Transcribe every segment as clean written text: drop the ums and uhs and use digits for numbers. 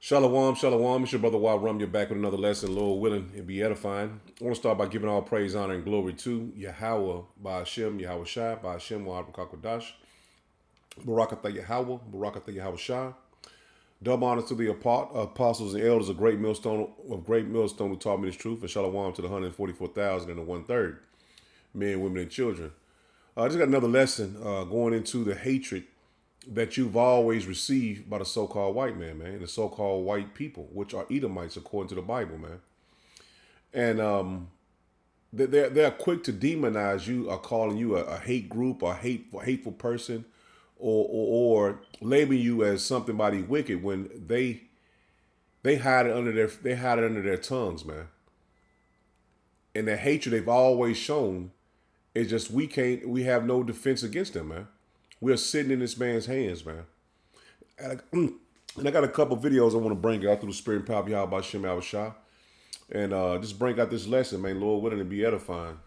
Shalom, shalom. It's your brother Wild Rum. You're back with another lesson, Lord willing, and be edifying. I want to start by giving all praise, honor, and glory to Yahweh, by Hashem, Yahweh Shai, by Hashem, Wa'ad B'Kakwadash, Barakatha Yahweh, Barakatha Yahweh Shai. Double honor to the apostles and elders of Great Millstone, who taught me this truth, and shalom to the 144,000 and the one-third, men, women, and children. I just got another lesson going into the hatred that you've always received by the so-called white man, the so-called white people, which are Edomites according to the Bible, man. And they're quick to demonize you or calling you a hate group or hateful person, or labeling you as somebody wicked when they hide it under their tongues, man. And the hatred they've always shown is just we have no defense against them, man. We're sitting in this man's hands, man. And I got a couple videos I want to bring out through the spirit and power of Yahweh Shem Yahweh Shah. And just bring out this lesson, man. Lord willing, to be edifying.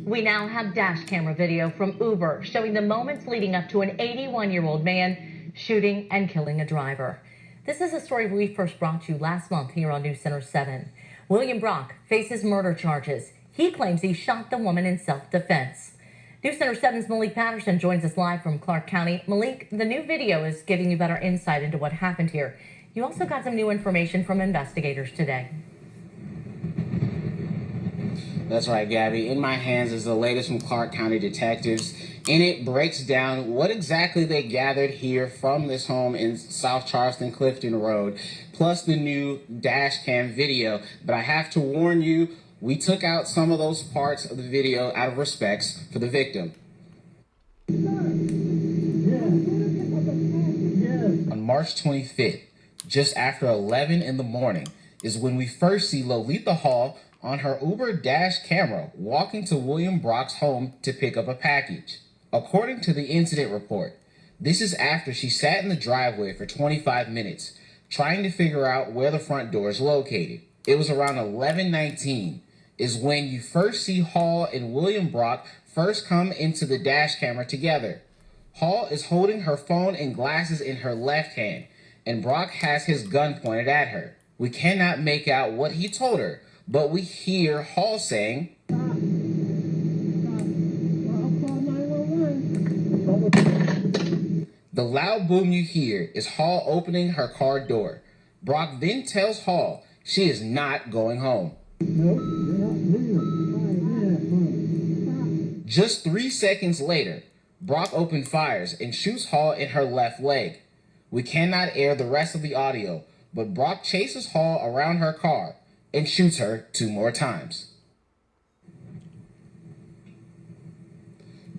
We now have dash camera video from Uber showing the moments leading up to an 81-year-old man shooting and killing a driver. This is a story we first brought to you last month here on News Center 7. William Brock faces murder charges. He claims he shot the woman in self-defense. News Center 7's Malik Patterson joins us live from Clark County. Malik, the new video is giving you better insight into what happened here. You also got some new information from investigators today. That's right, Gabby. In my hands is the latest from Clark County detectives, and it breaks down what exactly they gathered here from this home in South Charleston, Clifton Road, plus the new dash cam video. But I have to warn you, we took out some of those parts of the video out of respects for the victim. On March 25th, just after 11 in the morning, is when we first see Lolita Hall on her Uber dash camera walking to William Brock's home to pick up a package. According to the incident report, this is after she sat in the driveway for 25 minutes trying to figure out where the front door is located. It was around 11:19 is when you first see Hall and William Brock first come into the dash camera together. Hall is holding her phone and glasses in her left hand, and Brock has his gun pointed at her. We cannot make out what he told her, but we hear Hall saying, the loud boom you hear is Hall opening her car door. Brock then tells Hall she is not going home. Just 3 seconds later, Brock opened fires and shoots Hall in her left leg. We cannot air the rest of the audio, but Brock chases Hall around her car and shoots her 2 more times.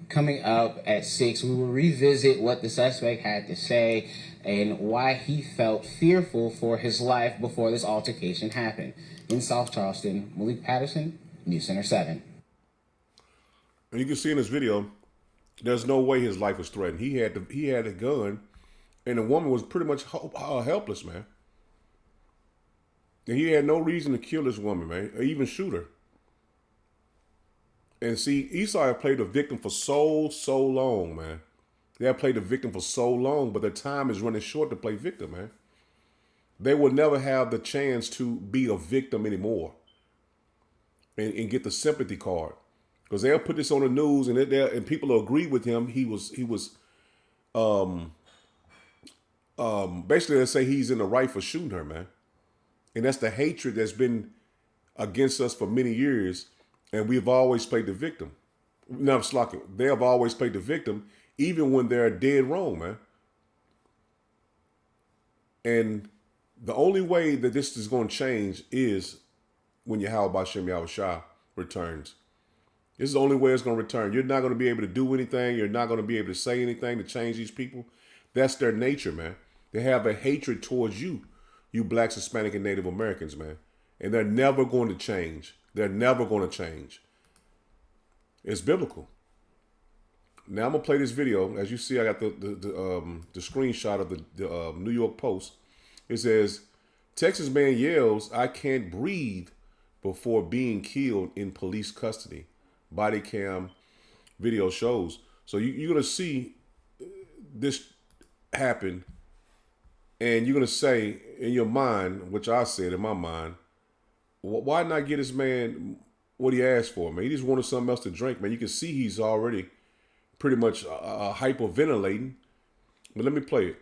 Coming up at 6, we will revisit what the suspect had to say and why he felt fearful for his life before this altercation happened. In South Charleston, Malik Patterson, News Center 7. And you can see in this video, there's no way his life was threatened. He had a gun, and the woman was pretty much helpless, man. And he had no reason to kill this woman, man, or even shoot her. And see, Esaw had played the victim for so long, man. They have played the victim for so long, but their time is running short to play victim, man. They will never have the chance to be a victim anymore and get the sympathy card. Because they'll put this on the news and people will agree with him. He was basically, they say he's in the right for shooting her, man. And that's the hatred that's been against us for many years. And we've always played the victim. No, slacking. They have always played the victim, even when they're dead wrong, man. And the only way that this is going to change is when Yahweh Shem Yahweh Shah returns. This is the only way it's going to return. You're not going to be able to do anything. You're not going to be able to say anything to change these people. That's their nature, man. They have a hatred towards you blacks, Hispanic, and Native Americans, man. And they're never going to change. They're never going to change. It's biblical. Now I'm going to play this video. As you see, I got the screenshot of the New York Post. It says, Texas man yells, "I can't breathe," before being killed in police custody. Body cam video shows. So you're gonna see this happen, and you're gonna say in your mind, which I said in my mind, why not get this man what he asked for, man? He just wanted something else to drink, man. You can see he's already pretty much hyperventilating. But let me play it.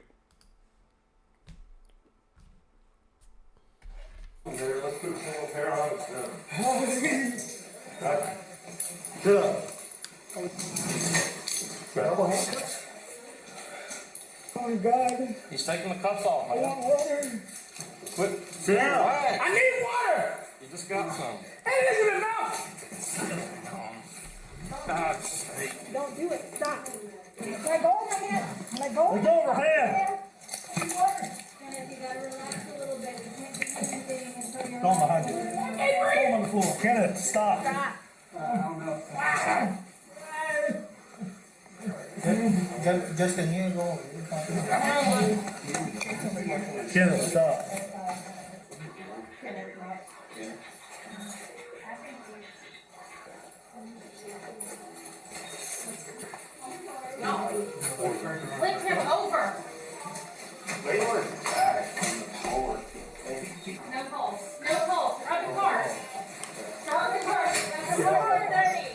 Let's put a single pair on it. Double handcuffs. Oh my God. He's taking the cuffs off. I want water. Sit down. Right. I need water. You just got some. That isn't enough. God's sake. Don't do it. Stop. Let go of my hand. Let go of Let go of her hand. water. Kenneth, you gotta relax a little bit. You can't do anything until you're Go behind you. Go on the floor. Kenneth, stop. Stop. Just a year ago. Kenneth, stop. Flip him over. No calls. No calls. Start the car. Start the car. Start the car. 30.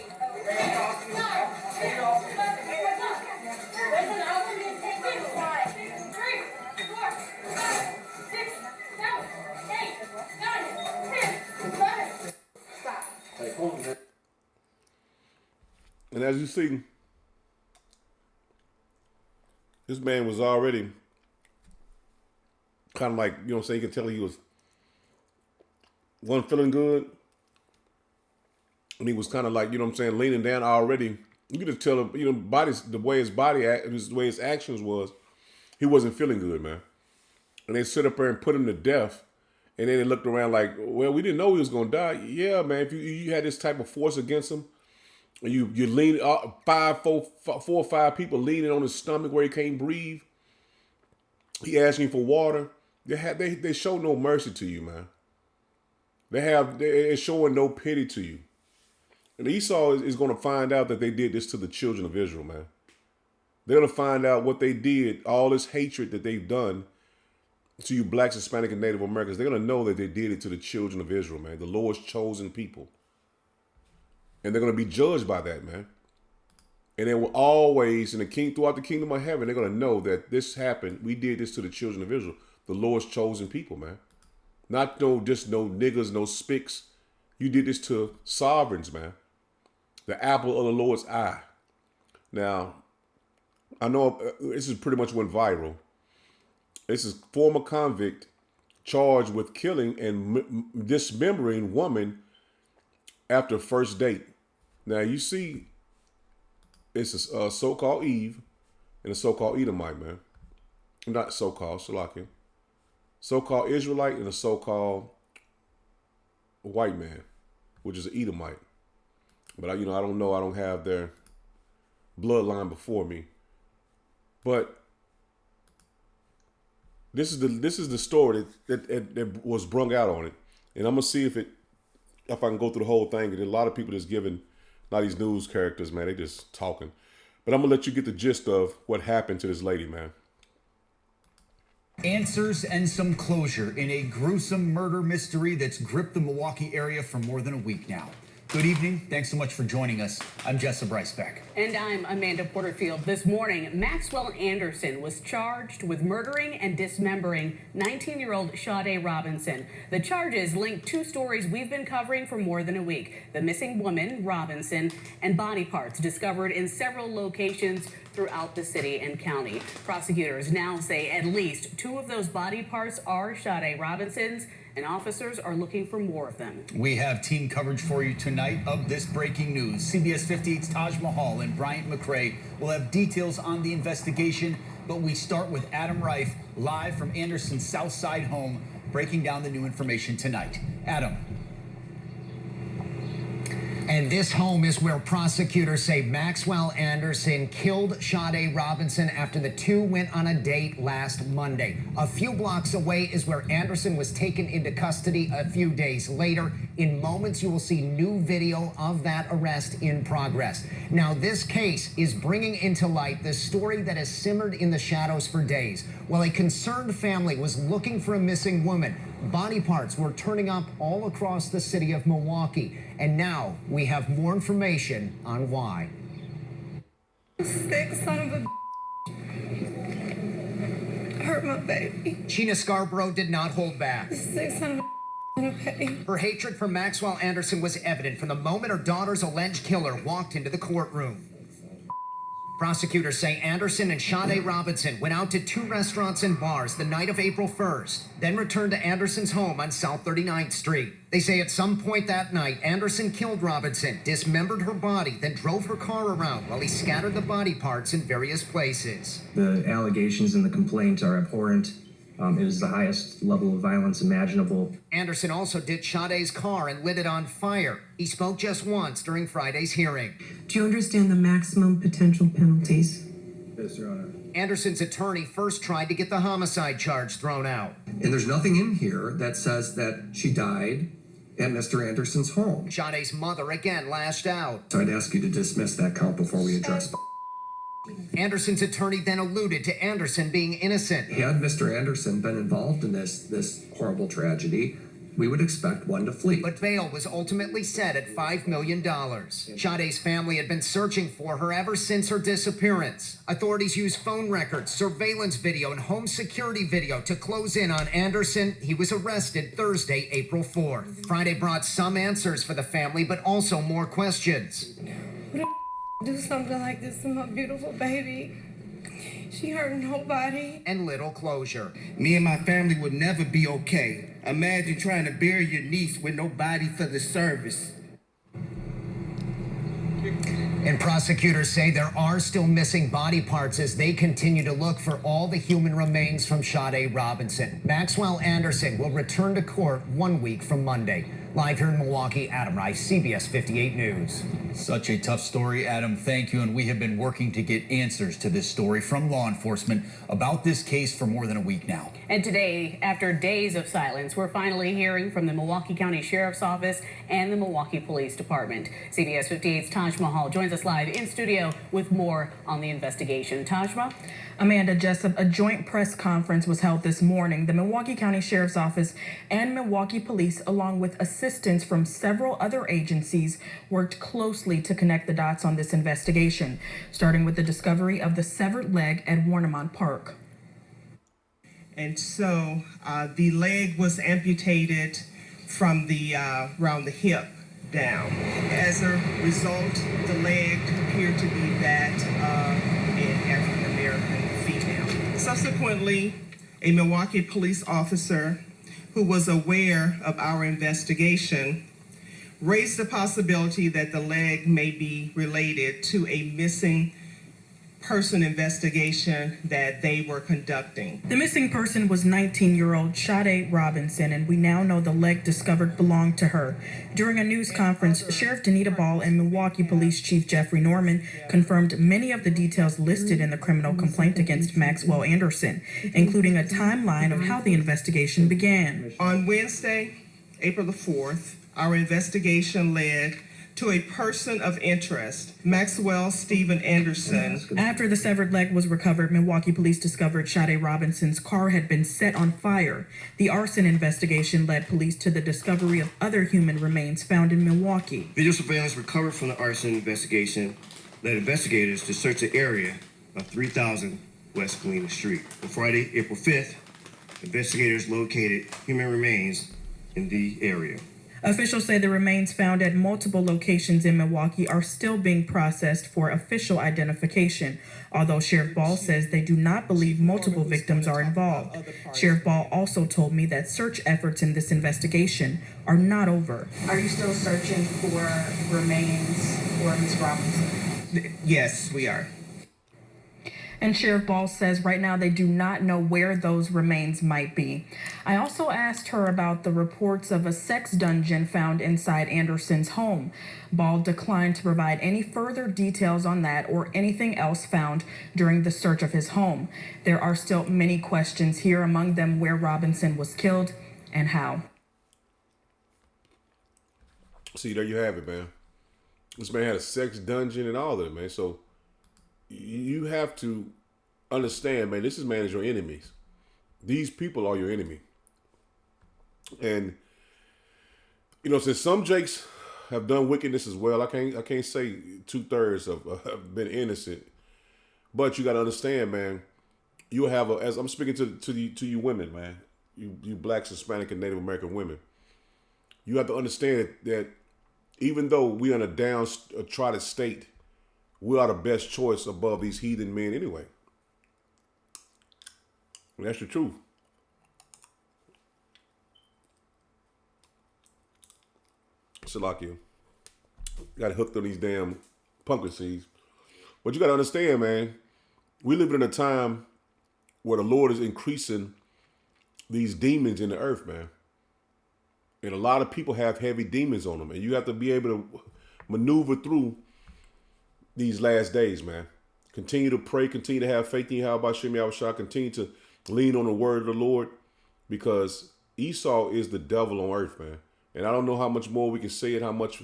Listen, I'll come in and take this slide. 3, 4, 5, 6, 7, 8, 9, 10, 11. Stop. And as you see, this man was already kind of like, you know what I'm saying? You can tell he wasn't feeling good. And he was kind of like, you know what I'm saying, leaning down already. You could just tell him, you know, the way his body, the way his actions was, he wasn't feeling good, man. And they sit up there and put him to death. And then they looked around like, well, we didn't know he was going to die. Yeah, man, if you had this type of force against him, and you lean, 4 or 5 people leaning on his stomach where he can't breathe. He asking for water. They show no mercy to you, man. They're showing no pity to you. And Esau is going to find out that they did this to the children of Israel, man. They're going to find out what they did, all this hatred that they've done to you blacks, Hispanic, and Native Americans. They're going to know that they did it to the children of Israel, man, the Lord's chosen people. And they're going to be judged by that, man. And they will always, throughout the kingdom of heaven, they're going to know that this happened. We did this to the children of Israel, the Lord's chosen people, man. Not just no niggas, no spicks. You did this to sovereigns, man. The apple of the Lord's eye. Now, I know this is pretty much went viral. This is former convict charged with killing and dismembering woman after first date. Now, you see, it's a so-called Eve and a so-called Edomite, man. Not so-called, Shalakin. So-called Israelite and a so-called white man, which is an Edomite. But I don't know. I don't have their bloodline before me. But this is the story that was brung out on it, and I'm gonna see if I can go through the whole thing. And a lot of people just giving, not these news characters, man. They just talking. But I'm gonna let you get the gist of what happened to this lady, man. Answers and some closure in a gruesome murder mystery that's gripped the Milwaukee area for more than a week now. Good evening. Thanks so much for joining us. I'm Jessa Brycebeck. And I'm Amanda Porterfield. This morning, Maxwell Anderson was charged with murdering and dismembering 19-year-old Sade Robinson. The charges link 2 stories we've been covering for more than a week. The missing woman, Robinson, and body parts discovered in several locations throughout the city and county. Prosecutors now say at least 2 of those body parts are Sade Robinson's, and officers are looking for more of them. We have team coverage for you tonight of this breaking news. CBS 58's Taj Mahal and Bryant McRae will have details on the investigation, but we start with Adam Reif live from Anderson's Southside home, breaking down the new information tonight. Adam. And this home is where prosecutors say Maxwell Anderson killed Sade Robinson after the two went on a date last Monday. A few blocks away is where Anderson was taken into custody a few days later. In moments, you will see new video of that arrest in progress. Now, this case is bringing into light the story that has simmered in the shadows for days. While a concerned family was looking for a missing woman, body parts were turning up all across the city of Milwaukee. And now we have more information on why. Sick son of a hurt my baby. Sheena Scarborough did not hold back. Sick son of a Her hatred for Maxwell Anderson was evident from the moment her daughter's alleged killer walked into the courtroom. Prosecutors say Anderson and Sade Robinson went out to two restaurants and bars the night of April 1st, then returned to Anderson's home on South 39th Street. They say at some point that night, Anderson killed Robinson, dismembered her body, then drove her car around while he scattered the body parts in various places. The allegations in the complaint are abhorrent. It was the highest level of violence imaginable. Anderson also ditched Sade's car and lit it on fire. He spoke just once during Friday's hearing. Do you understand the maximum potential penalties? Yes, Your Honor. Anderson's attorney first tried to get the homicide charge thrown out. And there's nothing in here that says that she died at Mr. Anderson's home. Sade's mother again lashed out. So I'd ask you to dismiss that count before we address. Anderson's attorney then alluded to Anderson being innocent. Had Mr. Anderson been involved in this horrible tragedy, we would expect one to flee. But bail was ultimately set at $5 million. Sade's family had been searching for her ever since her disappearance. Authorities used phone records, surveillance video, and home security video to close in on Anderson. He was arrested Thursday, April 4th. Friday brought some answers for the family, but also more questions. Do something like this to my beautiful baby. She hurt nobody. And little closure. Me and my family would never be okay. Imagine trying to bury your niece with no body for the service. And prosecutors say there are still missing body parts as they continue to look for all the human remains from Sade Robinson. Maxwell Anderson will return to court 1 week from Monday. Live here in Milwaukee, Adam Rice, CBS 58 News. Such a tough story, Adam. Thank you. And we have been working to get answers to this story from law enforcement about this case for more than a week now. And today, after days of silence, we're finally hearing from the Milwaukee County Sheriff's Office and the Milwaukee Police Department. CBS 58's Taj Mahal joins us live in studio with more on the investigation. Tajma? Amanda Jessup, a joint press conference was held this morning. The Milwaukee County Sheriff's Office and Milwaukee Police, along with assistance from several other agencies, worked closely to connect the dots on this investigation, starting with the discovery of the severed leg at Warnemont Park. And so the leg was amputated from the around the hip down. As a result, the leg appeared to be that of an African-American female. Subsequently, a Milwaukee police officer who was aware of our investigation raised the possibility that the leg may be related to a missing person investigation that they were conducting. The missing person was 19-year-old Sade Robinson, and we now know the leg discovered belonged to her. During a news conference, Sheriff Danita Ball and Milwaukee Police Chief Jeffrey Norman confirmed many of the details listed in the criminal complaint against Maxwell Anderson, including a timeline of how the investigation began. On Wednesday, April the 4th, our investigation led to a person of interest, Maxwell Stephen Anderson. After the severed leg was recovered, Milwaukee police discovered Sade Robinson's car had been set on fire. The arson investigation led police to the discovery of other human remains found in Milwaukee. Video surveillance recovered from the arson investigation led investigators to search the area of 3000 West Galena Street. On Friday, April 5th, investigators located human remains in the area. Officials say the remains found at multiple locations in Milwaukee are still being processed for official identification, although Sheriff Ball says they do not believe multiple victims are involved. Sheriff Ball also told me that search efforts in this investigation are not over. Are you still searching for remains for Ms. Robinson? Yes, we are. And Sheriff Ball says right now they do not know where those remains might be. I also asked her about the reports of a sex dungeon found inside Anderson's home. Ball declined to provide any further details on that or anything else found during the search of his home. There are still many questions here, among them where Robinson was killed and how. See, there you have it, man. This man had a sex dungeon and all of it, man. So you have to understand, man, this man is your enemies. These people are your enemy. And, you know, since some Jakes have done wickedness as well, I can't say 2/3 have been innocent. But you got to understand, man, you'll have as I'm speaking to you women, man, you Blacks, Hispanic, and Native American women, you have to understand that even though we're in a downtrodden state, we are the best choice above these heathen men anyway. And that's the truth. Salakia. Got hooked on these damn pumpkin seeds. But you got to understand, man, we live in a time where the Lord is increasing these demons in the earth, man. And a lot of people have heavy demons on them. And you have to be able to maneuver through these last days, man. Continue to pray. Continue to have faith in Yahweh Shem Yahushua. Continue to lean on the word of the Lord. Because Esaw is the devil on earth, man. And I don't know how much more we can say it, how much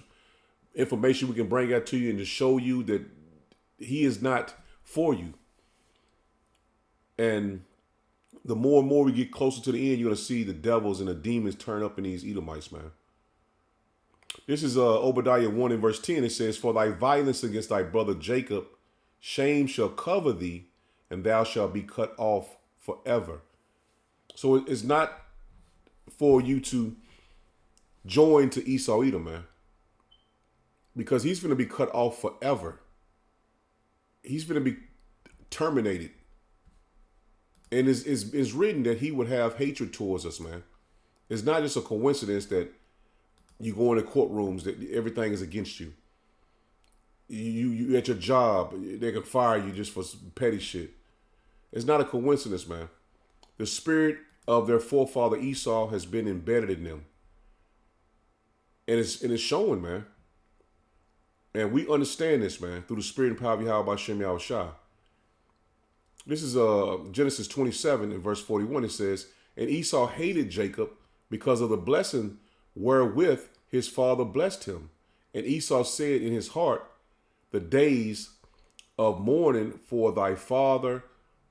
information we can bring out to you and to show you that he is not for you. And the more and more we get closer to the end, you're going to see the devils and the demons turn up in these Edomites, man. This is Obadiah 1 and verse 10. It says, "For thy violence against thy brother Jacob, shame shall cover thee, and thou shalt be cut off forever." So it's not for you to join to Esau Edom, man. Because he's going to be cut off forever. He's going to be terminated. And it's written that he would have hatred towards us, man. It's not just a coincidence that you go into courtrooms that everything is against you. You at your job, they can fire you just for petty shit. It's not a coincidence, man. The spirit of their forefather Esau has been embedded in them. And it's showing, man. And we understand this, man, through the spirit and power of Yahweh Shem Yahushua. This is Genesis 27 and verse 41. It says, "And Esau hated Jacob because of the blessing wherewith his father blessed him. And Esau said in his heart, the days of mourning for thy father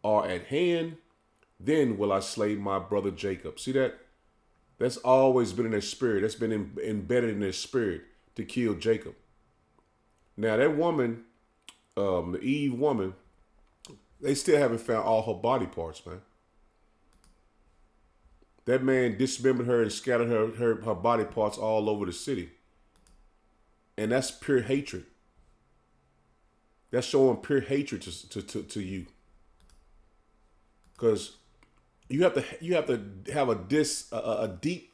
are at hand. Then will I slay my brother Jacob." See that? That's always been in their spirit. That's been embedded in their spirit to kill Jacob. Now that woman, the Eve woman, they still haven't found all her body parts, man. That man dismembered her and scattered her body parts all over the city. And that's pure hatred. That's showing pure hatred to you. Because you have to have a deep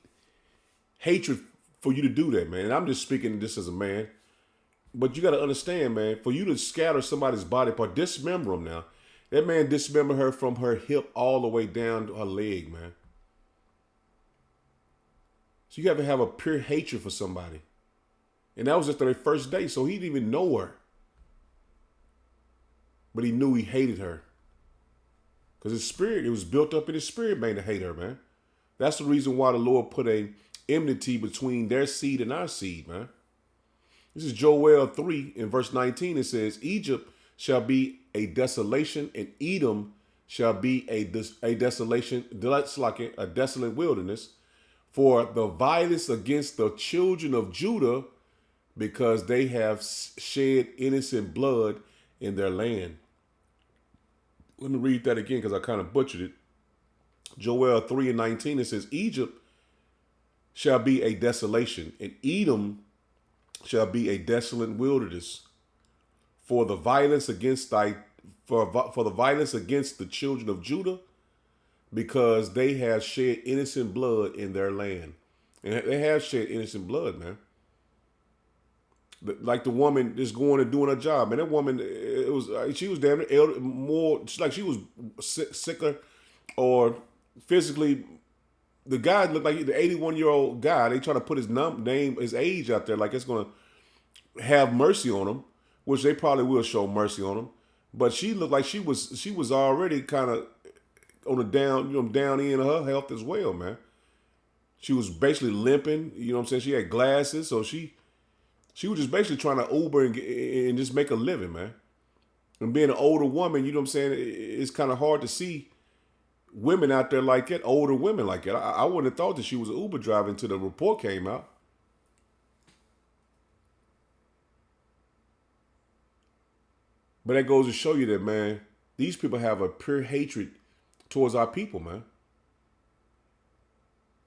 hatred for you to do that, man. And I'm just speaking this as a man. But you got to understand, man, for you to scatter somebody's body part, dismember them now. That man dismembered her from her hip all the way down to her leg, man. So you have to have a pure hatred for somebody. And that was just their first day, so he didn't even know her. But he knew he hated her. Because his spirit, it was built up in his spirit, man, to hate her, man. That's the reason why the Lord put a enmity between their seed and our seed, man. This is Joel 3 in verse 19. It says, "Egypt shall be a desolation, and Edom shall be a desolation, like a desolate wilderness, for the violence against the children of Judah, because they have shed innocent blood in their land." Let me read that again because I kind of butchered it. Joel 3 and 19, it says, "Egypt shall be a desolation, and Edom shall be a desolate wilderness, for the violence against for the violence against the children of Judah, because they have shed innocent blood in their land." And they have shed innocent blood, man. Like the woman is going and doing her job, man. That woman, it was she was damn near more like she was sicker or physically. The guy looked like the 81-year-old guy. They try to put his name, his age out there, like it's gonna have mercy on him, which they probably will show mercy on him. But she looked like she was already kind of on the down end of her health as well, man. She was basically limping. You know what I'm saying? She had glasses, so she was just basically trying to Uber and just make a living, man. And being an older woman, you know what I'm saying? It's kind of hard to see women out there like that, older women like that. I wouldn't have thought that she was an Uber driver until the report came out. But that goes to show you that, man, these people have a pure hatred towards our people, man.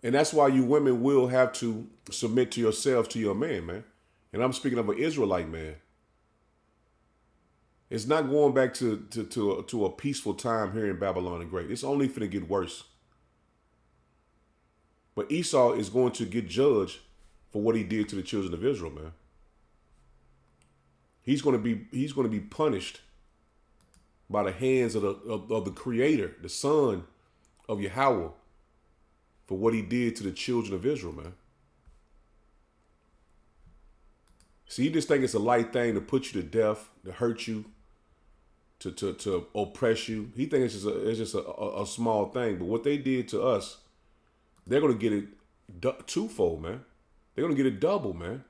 And that's why you women will have to submit to yourselves to your man, man. And I'm speaking of an Israelite man. It's not going back to a peaceful time here in Babylon the Great. It's only finna get worse. But Esau is going to get judged for what he did to the children of Israel, man. He's going to be punished by the hands of the Creator, the Son of Yahweh, for what he did to the children of Israel, man. See, you just think it's a light thing to put you to death, to hurt you, to oppress you. He thinks it's just a small thing. But what they did to us, they're going to get it twofold, man. They're going to get it double, man.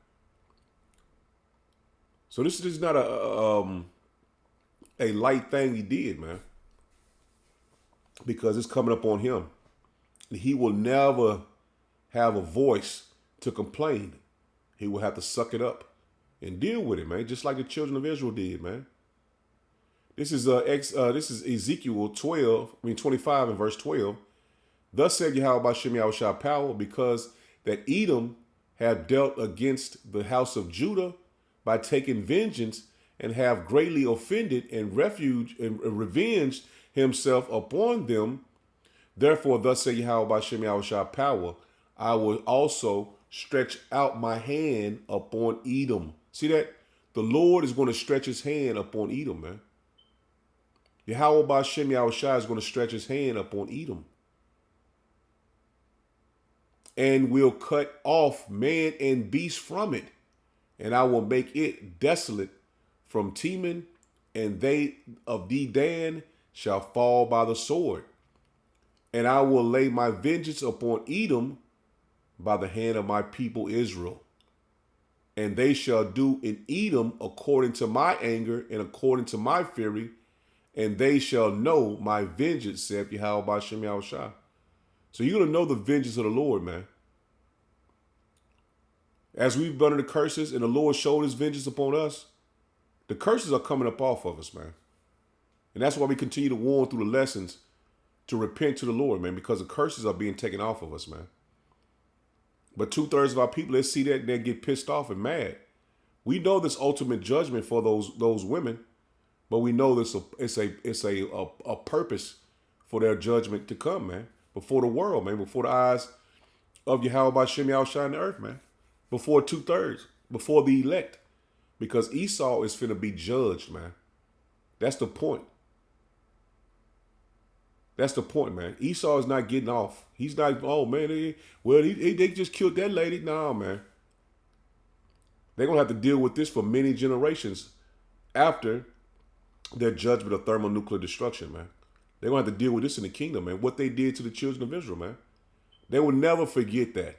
So this is not a light thing he did, man. Because it's coming up on him. He will never have a voice to complain. He will have to suck it up and deal with it, man. Just like the children of Israel did, man. This is Ezekiel 25 and verse 12. Thus said Yahweh B'Shem Yahushua power, because that Edom have dealt against the house of Judah by taking vengeance, and have greatly offended and revenged himself upon them. Therefore, thus say Yahweh B'Shem Yahushua power, I will also stretch out my hand upon Edom. See that? The Lord is going to stretch his hand upon Edom, man. Yahweh B'Shem Yahushua is going to stretch his hand upon Edom. And will cut off man and beast from it. And I will make it desolate from Teman, and they of Dedan shall fall by the sword. And I will lay my vengeance upon Edom by the hand of my people Israel. And they shall do in Edom according to my anger and according to my fury, and they shall know my vengeance, saith Yahweh B'Shem Yahushua. So you're going to know the vengeance of the Lord, man. As we've been under the curses and the Lord showed his vengeance upon us, the curses are coming up off of us, man. And that's why we continue to warn through the lessons to repent to the Lord, man, because the curses are being taken off of us, man. But 2/3 of our people, they see that and they get pissed off and mad. We know this ultimate judgment for those women, but we know this it's a purpose for their judgment to come, man, before the world, man, before the eyes of Yahweh B'Shem Yahushua in the earth, man, before 2/3, before the elect, because Esau is finna be judged, man. That's the point. That's the point, man. Esau is not getting off. He's not, oh, man, they just killed that lady. No, man. They're going to have to deal with this for many generations after their judgment of thermonuclear destruction, man. They're going to have to deal with this in the kingdom, man. What they did to the children of Israel, man. They will never forget that.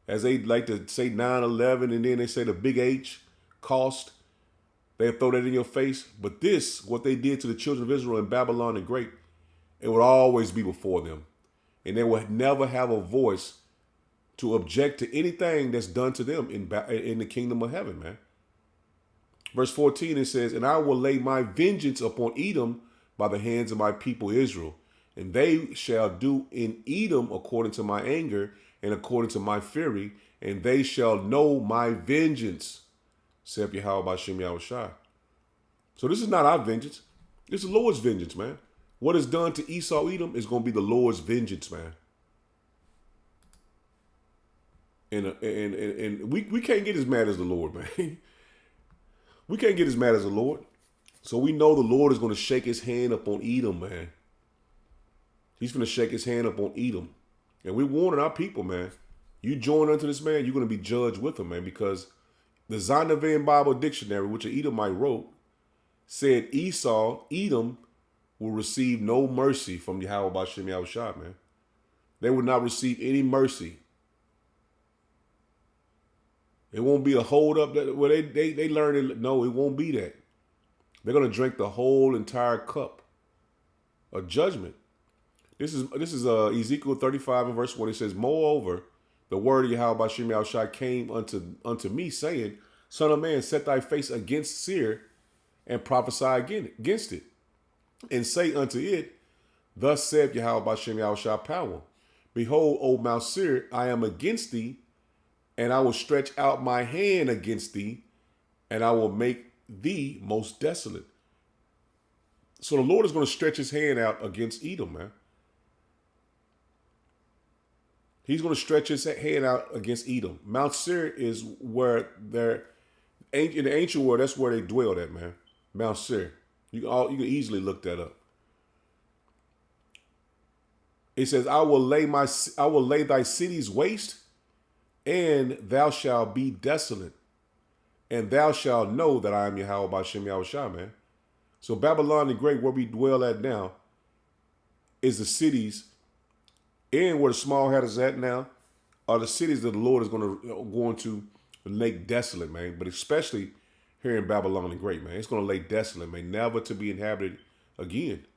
As they like to say 9/11, and then they say the big H cost. They'll throw that in your face. But this, what they did to the children of Israel in Babylon the Great, it would always be before them. And they would never have a voice to object to anything that's done to them in the kingdom of heaven, man. Verse 14, it says, and I will lay my vengeance upon Edom by the hands of my people Israel. And they shall do in Edom according to my anger and according to my fury. And they shall know my vengeance, saith Yahweh B'Shem Yahushua. So this is not our vengeance. This is the Lord's vengeance, man. What is done to Esau, Edom is going to be the Lord's vengeance, man. And we can't get as mad as the Lord, man. We can't get as mad as the Lord. So we know the Lord is going to shake his hand up on Edom, man. He's going to shake his hand up on Edom. And we're warning our people, man. You join unto this man, you're going to be judged with him, man, because the Zondervan Bible Dictionary, which an Edomite wrote, said Esaw, Edom, will receive no mercy from Yahweh B'Shem Yahushua, man. They will not receive any mercy. It won't be a hold up that where they learn it. No, it won't be that. They're gonna drink the whole entire cup of judgment. This is Ezekiel 35 and verse 1. It says, moreover, the word of Yahweh B'Shem Yahushua came unto me, saying, Son of man, set thy face against Seir, and prophesy against it, and say unto it, Thus saith Yahweh B'Shem Yahushua power. Behold, O Mount Seir, I am against thee, and I will stretch out my hand against thee, and I will make thee most desolate. So the Lord is going to stretch his hand out against Edom, man. He's going to stretch his hand out against Edom. Mount Seir is where in the ancient world, that's where they dwelled at, man. Mount Seir. You can easily look that up. It says, I will lay thy cities waste, and thou shalt be desolate, and thou shalt know that I am Yahweh B'Shem Yahushua, man. So Babylon the Great, where we dwell at now, is the cities, and where the small hat is at now, are the cities that the Lord is going to make desolate, man. But especially here in Babylon the Great, man. It's going to lay desolate, man, never to be inhabited again.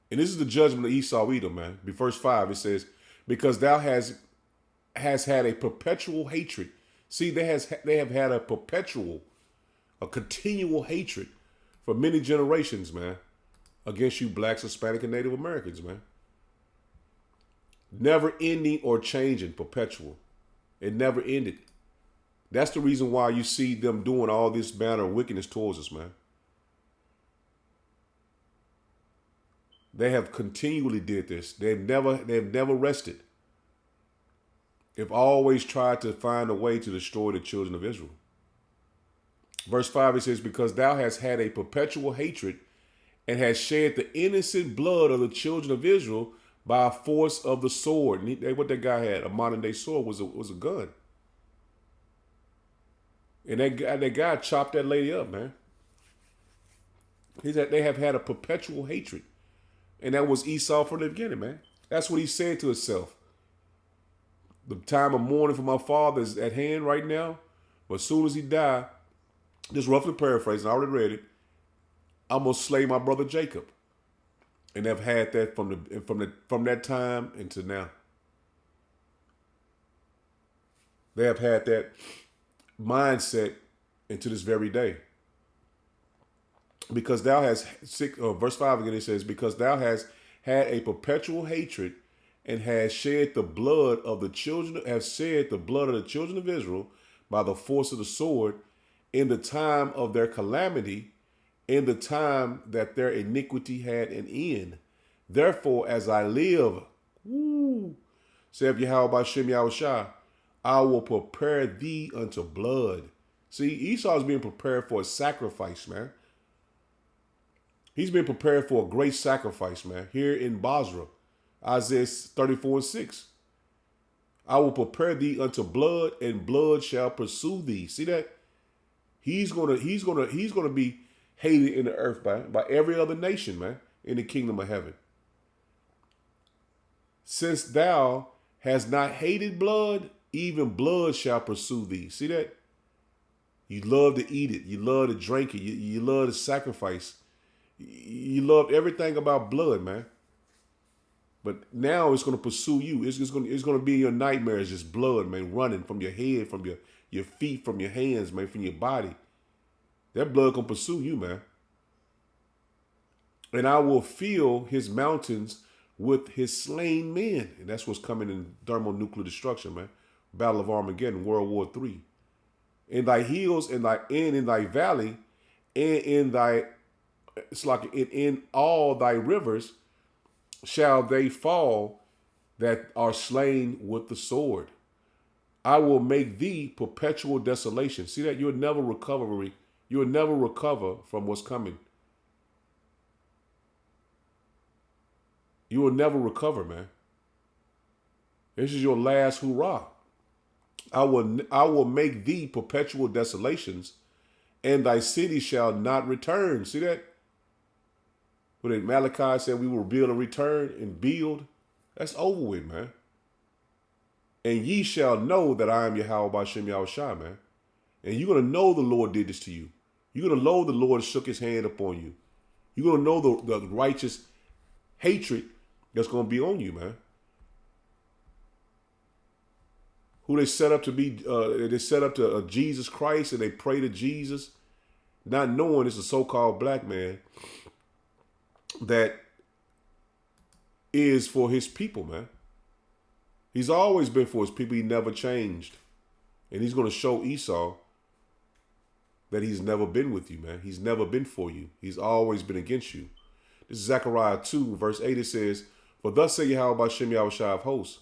And this is the judgment of Esau, Edom, man. Verse 5, it says, because thou has had a perpetual hatred. See, they have had a continual hatred for many generations, man, against you blacks, Hispanic, and Native Americans, man. Never ending or changing, perpetual. It never ended. That's the reason why you see them doing all this manner of wickedness towards us, man. They have continually did this. They've never rested. They've always tried to find a way to destroy the children of Israel. Verse 5, it says, because thou hast had a perpetual hatred and hast shed the innocent blood of the children of Israel by force of the sword. And what that guy had, a modern day sword, was a gun. And that guy chopped that lady up, man. They have had a perpetual hatred. And that was Esau from the beginning, man. That's what he said to himself. The time of mourning for my father is at hand right now. But as soon as he died, just roughly paraphrasing, I already read it, I'm going to slay my brother Jacob. And they've had that from that time until now. They have had that mindset into this very day. Because thou hast, verse 5 again, it says, because thou hast had a perpetual hatred and has shed the blood of the children of Israel by the force of the sword in the time of their calamity, in the time that their iniquity had an end. Therefore, as I live, saith Yahweh B'Shem Yahushua, I will prepare thee unto blood. See, Esau is being prepared for a sacrifice, man. He's been prepared for a great sacrifice, man, here in Basra. Isaiah 34 and 6. I will prepare thee unto blood, and blood shall pursue thee. See that? He's gonna be hated in the earth by every other nation, man, in the kingdom of heaven. Since thou hast not hated blood, even blood shall pursue thee. See that? You love to eat it. You love to drink it. You love to sacrifice. You love everything about blood, man. But now it's going to pursue you. It's going to be in your nightmares, just blood, man, running from your head, from your feet, from your hands, man, from your body. That blood going to pursue you, man. And I will fill his mountains with his slain men. And that's what's coming in thermonuclear destruction, man. Battle of Armageddon, World War III. In thy hills, in thy valley, and in all thy rivers shall they fall that are slain with the sword. I will make thee perpetual desolation. See that? You'll never recover You will never recover from what's coming. You will never recover, man. This is your last hurrah. I will make thee perpetual desolations, and thy city shall not return. See that? When Malachi said we will build and return and build, that's over with, man. And ye shall know that I am Yahweh B'Shem Yahushua, man. And you're going to know the Lord did this to you. You're going to know the Lord shook his hand upon you. You're going to know the righteous hatred that's going to be on you, man. Who they set up to be, they set up to Jesus Christ, and they pray to Jesus, not knowing it's a so-called black man that is for his people, man. He's always been for his people. He never changed. And he's going to show Esau that he's never been with you, man. He's never been for you. He's always been against you. This is Zechariah 2, verse 8. It says, For thus say Yahweh B'Shem Yahushua of hosts,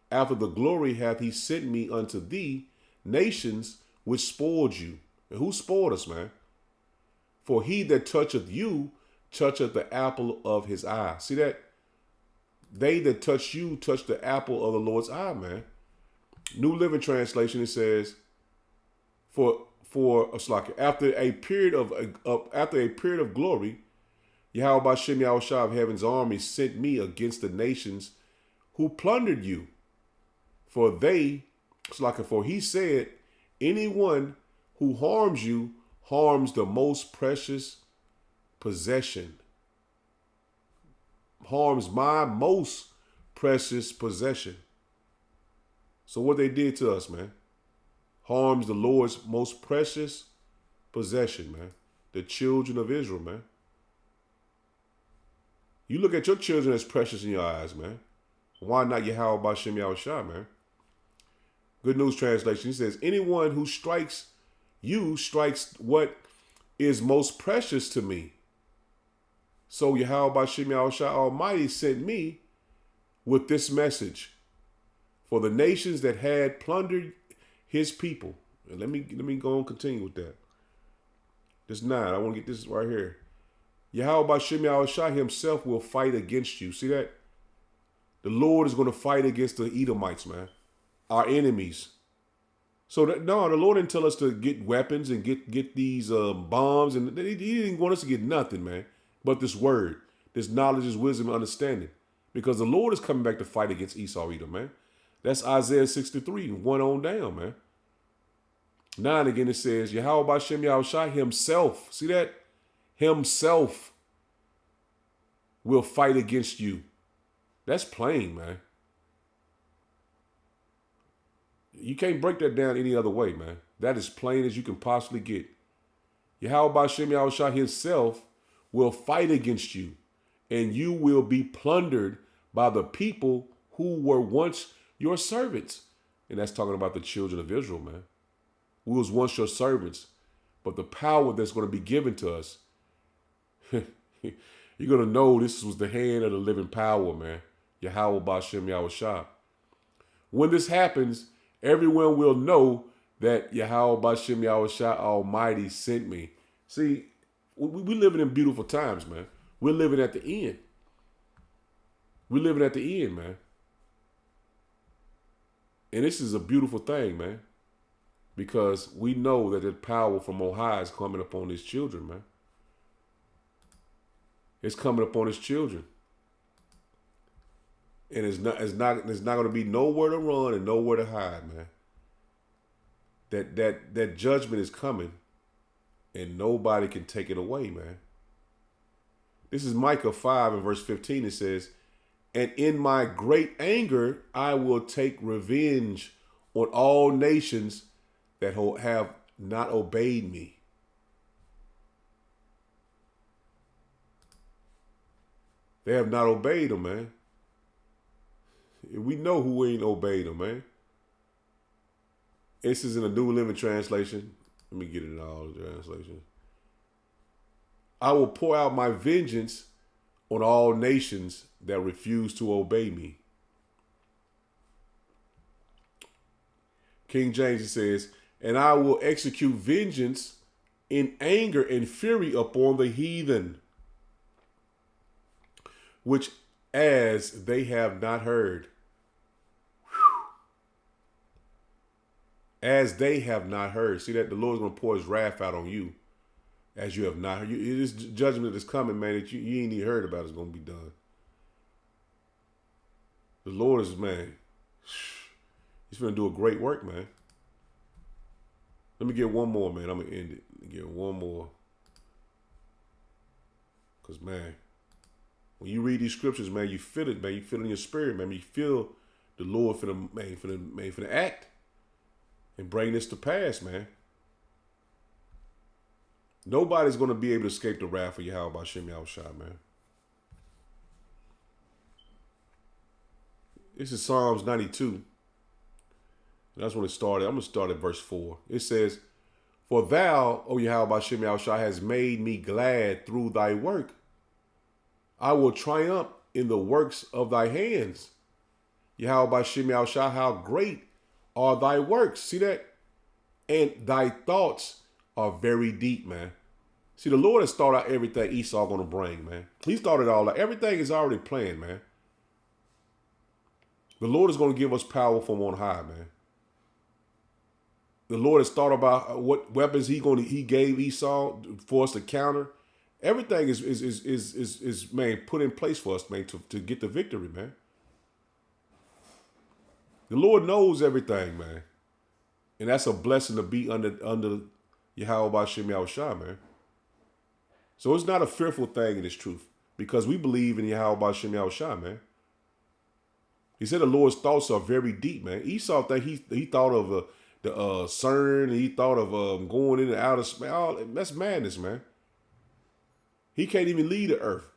after the glory hath he sent me unto thee, nations which spoiled you. And who spoiled us, man? For he that toucheth you, toucheth the apple of his eye. See that? They that touch you, touch the apple of the Lord's eye, man. New Living Translation, it says, after a period of glory, Yahweh B'Shem Yahushua of heaven's army sent me against the nations who plundered you. For he said, anyone who harms you harms the most precious possession. Harms my most precious possession. So what they did to us, man, harms the Lord's most precious possession, man. The children of Israel, man. You look at your children as precious in your eyes, man. Why not Yahweh B'Shem Yahushua, man? Good News Translation, he says, anyone who strikes you strikes what is most precious to me. So Yahweh B'Shem Yahushua Almighty sent me with this message for the nations that had plundered his people. And let me go and continue with that. This 9, I want to get this right here. Yahweh B'Shem Yahushua himself will fight against you. See that? The Lord is going to fight against the Edomites, man. Our enemies. So the Lord didn't tell us to get weapons and get these bombs, and he didn't want us to get nothing, man. But this word, this knowledge, this wisdom, and understanding, because the Lord is coming back to fight against Esau, Edom, man. That's Isaiah 63, 1 on down, man. 9 again, it says, Yahweh B'Shem Yahushua himself, see that? Himself will fight against you. That's plain, man. You can't break that down any other way, man. That is plain as you can possibly get. Yahweh B'Shem Yahushua himself will fight against you, and you will be plundered by the people who were once your servants. And that's talking about the children of Israel, man. We was once your servants, but the power that's going to be given to us, you're going to know this was the hand of the living power, man. Yahweh B'Shem Yahushua. When this happens, everyone will know that Yahweh B'Shem Yahushua Almighty sent me. See, we're living in beautiful times, man. We're living at the end. We're living at the end, man. And this is a beautiful thing, man. Because we know that the power from on high is coming upon his children, man. It's coming upon his children. And it's not going to be nowhere to run and nowhere to hide, man. That judgment is coming, and nobody can take it away, man. This is Micah 5 and verse 15. It says, and in my great anger, I will take revenge on all nations that have not obeyed me. They have not obeyed him, man. We know who ain't obeyed him, man. This is in a New Living Translation. Let me get it in all the translations. I will pour out my vengeance on all nations that refuse to obey me. King James, it says, and I will execute vengeance in anger and fury upon the heathen, which as they have not heard. As they have not heard. See that the Lord's going to pour his wrath out on you as you have not heard. This judgment that's coming, man, that you ain't even heard about is going to be done. The Lord is, man, he's going to do a great work, man. Let me get one more, man. I'm going to end it. Get one more. Because, man, when you read these scriptures, man, you feel it, man. You feel it in your spirit, man. You feel the Lord for the act and bring this to pass, man. Nobody's going to be able to escape the wrath of Yahweh B'Shem Yahushua, man. This is Psalms 92. That's when it started. I'm going to start at verse 4. It says, for thou, O Yahweh B'Shem Yahushua, has made me glad through thy work. I will triumph in the works of thy hands. Yahweh B'Shem Yahushua, how great are thy works. See that? And thy thoughts are very deep, man. See, the Lord has thought out everything Esau going to bring, man. He's thought it all out. Everything is already planned, man. The Lord is going to give us power from on high, man. The Lord has thought about what weapons he gave Esau for us to counter. Everything is man, put in place for us, man, to get the victory, man. The Lord knows everything, man. And that's a blessing to be under Yahweh B'Shem Yahushua, man. So it's not a fearful thing in this truth, because we believe in Yahweh B'Shem Yahushua, man. He said the Lord's thoughts are very deep, man. Esau think he thought of the CERN, he thought of going in and out of space. That's madness, man. He can't even leave the earth.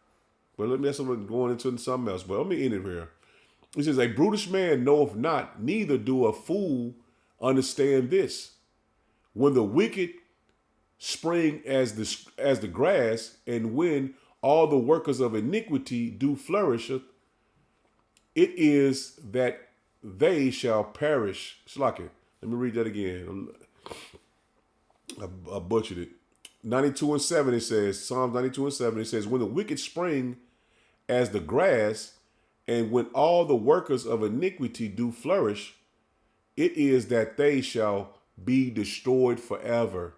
But that's going into something else. But let me end it here. He says, a brutish man knoweth not, neither do a fool understand this. When the wicked spring as the grass, and when all the workers of iniquity do flourish, it is that they shall perish. Slack it. Let me read that again. I butchered it. 92:7, it says, Psalms 92:7, it says, when the wicked spring as the grass, and when all the workers of iniquity do flourish, it is that they shall be destroyed forever.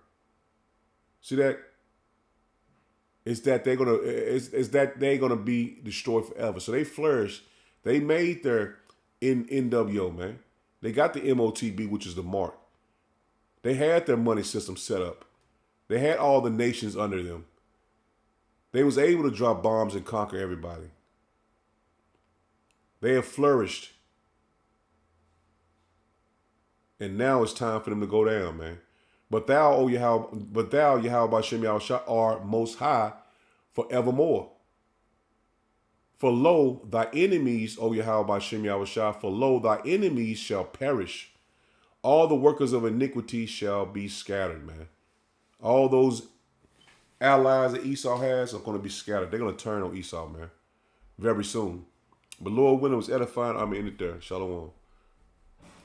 See that? It's that they're gonna be destroyed forever. So they flourish. They made their NWO, man. They got the MOTB, which is the mark. They had their money system set up. They had all the nations under them. They was able to drop bombs and conquer everybody. They have flourished. And now it's time for them to go down, man. But thou, Yahweh B'Shem Yahushua, are most high forevermore. For lo, thy enemies, O Yahweh B'Shem Yahushua, for lo, thy enemies shall perish. All the workers of iniquity shall be scattered, man. All those allies that Esau has are going to be scattered. They're going to turn on Esau, man, very soon. But Lord, when it was edifying, I'm in it there. Shalom.